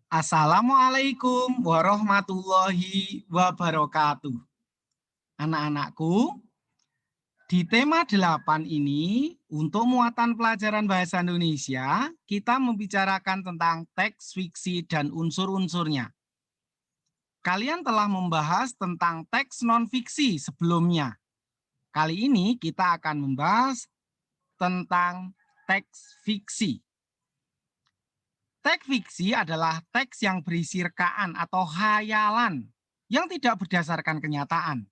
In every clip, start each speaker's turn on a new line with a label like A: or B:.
A: Assalamualaikum warahmatullahi wabarakatuh. Anak-anakku, di tema 8 ini, untuk muatan pelajaran bahasa Indonesia, kita membicarakan tentang teks fiksi dan unsur-unsurnya. Kalian telah membahas tentang teks non-fiksi sebelumnya. Kali ini kita akan membahas tentang teks fiksi. Teks fiksi adalah teks yang berisi rekaan atau hayalan yang tidak berdasarkan kenyataan.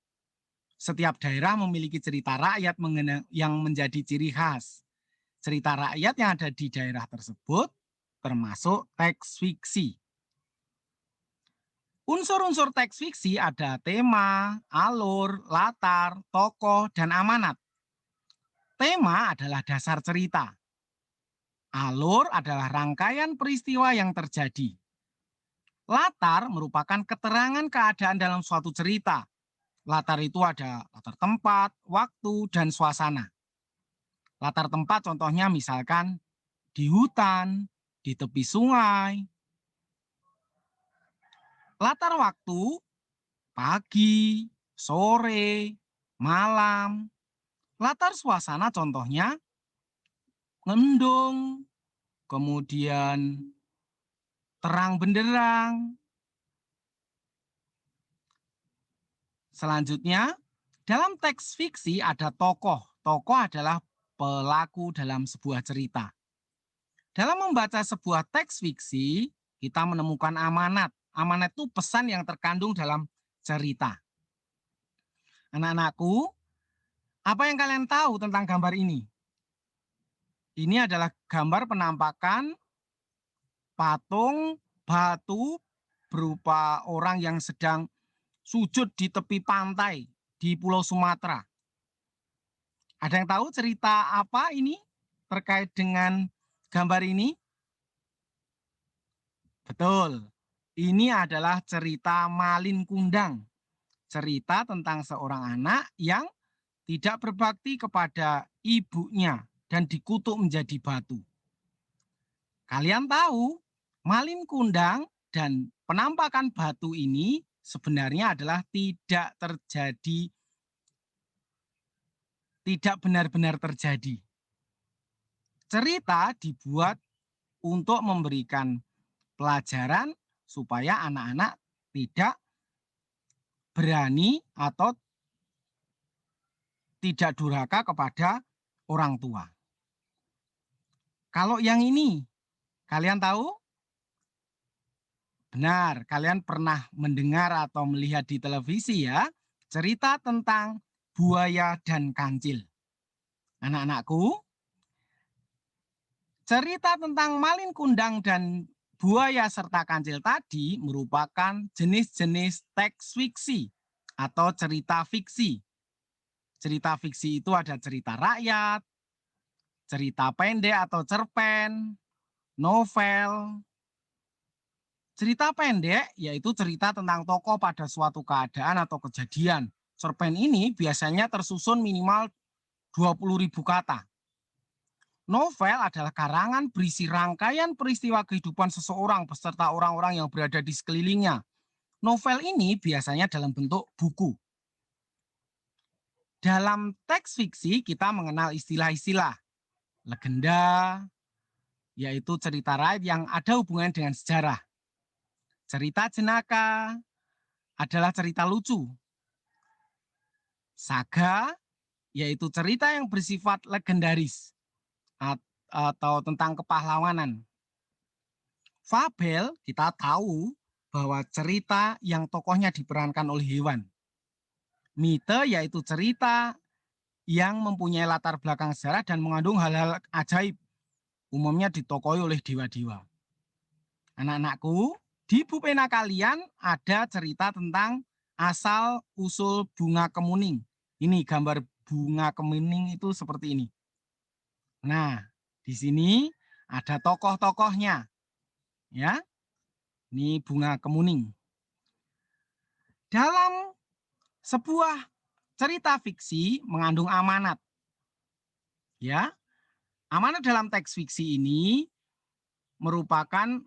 A: Setiap daerah memiliki cerita rakyat yang menjadi ciri khas. Cerita rakyat yang ada di daerah tersebut termasuk teks fiksi. Unsur-unsur teks fiksi ada tema, alur, latar, tokoh, dan amanat. Tema adalah dasar cerita. Alur adalah rangkaian peristiwa yang terjadi. Latar merupakan keterangan keadaan dalam suatu cerita. Latar itu ada latar tempat, waktu, dan suasana. Latar tempat contohnya misalkan di hutan, di tepi sungai. Latar waktu, pagi, sore, malam. Latar suasana contohnya mendung, kemudian terang benderang. Selanjutnya, dalam teks fiksi ada tokoh. Tokoh adalah pelaku dalam sebuah cerita. Dalam membaca sebuah teks fiksi, kita menemukan amanat. Amanat itu pesan yang terkandung dalam cerita. Anak-anakku, apa yang kalian tahu tentang gambar ini? Ini adalah gambar penampakan patung batu berupa orang yang sedang sujud di tepi pantai di Pulau Sumatera. Ada yang tahu cerita apa ini terkait dengan gambar ini? Betul, ini adalah cerita Malin Kundang. Cerita tentang seorang anak yang tidak berbakti kepada ibunya dan dikutuk menjadi batu. Kalian tahu, Malin Kundang dan penampakan batu ini sebenarnya adalah tidak terjadi, tidak benar-benar terjadi. Cerita dibuat untuk memberikan pelajaran supaya anak-anak tidak berani atau tidak durhaka kepada orang tua. Kalau yang ini, kalian tahu? Benar, kalian pernah mendengar atau melihat di televisi ya, cerita tentang buaya dan kancil. Anak-anakku, cerita tentang Malin Kundang dan buaya serta kancil tadi merupakan jenis-jenis teks fiksi atau cerita fiksi. Cerita fiksi itu ada cerita rakyat, cerita pendek atau cerpen, novel. Cerita pendek yaitu cerita tentang tokoh pada suatu keadaan atau kejadian. Cerpen ini biasanya tersusun minimal 20.000 kata. Novel adalah karangan berisi rangkaian peristiwa kehidupan seseorang beserta orang-orang yang berada di sekelilingnya. Novel ini biasanya dalam bentuk buku. Dalam teks fiksi kita mengenal istilah-istilah. Legenda, yaitu cerita rakyat yang ada hubungan dengan sejarah. Cerita jenaka adalah cerita lucu. Saga, yaitu cerita yang bersifat legendaris atau tentang kepahlawanan. Fabel, kita tahu bahwa cerita yang tokohnya diperankan oleh hewan. Mite, yaitu cerita yang mempunyai latar belakang sejarah dan mengandung hal-hal ajaib. Umumnya ditokohi oleh dewa-dewa. Anak-anakku, di pupena kalian ada cerita tentang asal-usul bunga kemuning. Ini gambar bunga kemuning itu seperti ini. Nah, di sini ada tokoh-tokohnya. Ya, ini bunga kemuning. Dalam sebuah cerita fiksi mengandung amanat. Ya, amanat dalam teks fiksi ini merupakan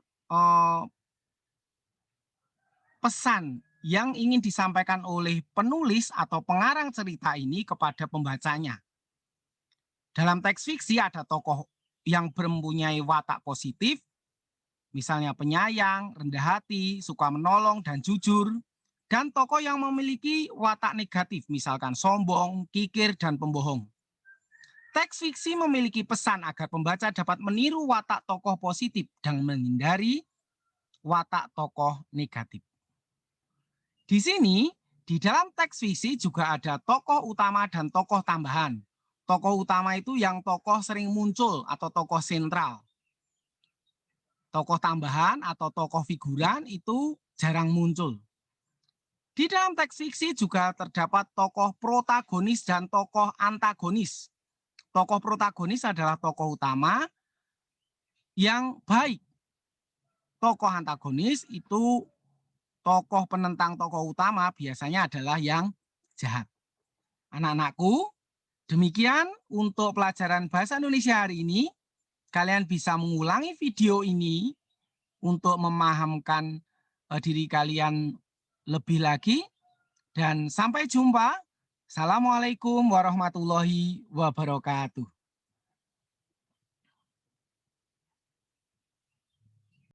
A: pesan yang ingin disampaikan oleh penulis atau pengarang cerita ini kepada pembacanya. Dalam teks fiksi ada tokoh yang mempunyai watak positif, misalnya penyayang, rendah hati, suka menolong, dan jujur. Dan tokoh yang memiliki watak negatif, misalkan sombong, kikir, dan pembohong. Teks fiksi memiliki pesan agar pembaca dapat meniru watak tokoh positif dan menghindari watak tokoh negatif. Di sini, di dalam teks fiksi juga ada tokoh utama dan tokoh tambahan. Tokoh utama itu yang tokoh sering muncul atau tokoh sentral. Tokoh tambahan atau tokoh figuran itu jarang muncul. Di dalam teks fiksi juga terdapat tokoh protagonis dan tokoh antagonis. Tokoh protagonis adalah tokoh utama yang baik. Tokoh antagonis itu tokoh penentang tokoh utama biasanya adalah yang jahat. Anak-anakku, demikian untuk pelajaran bahasa Indonesia hari ini. Kalian bisa mengulangi video ini untuk memahamkan diri kalian lebih lagi. Dan sampai jumpa. Assalamualaikum warahmatullahi wabarakatuh.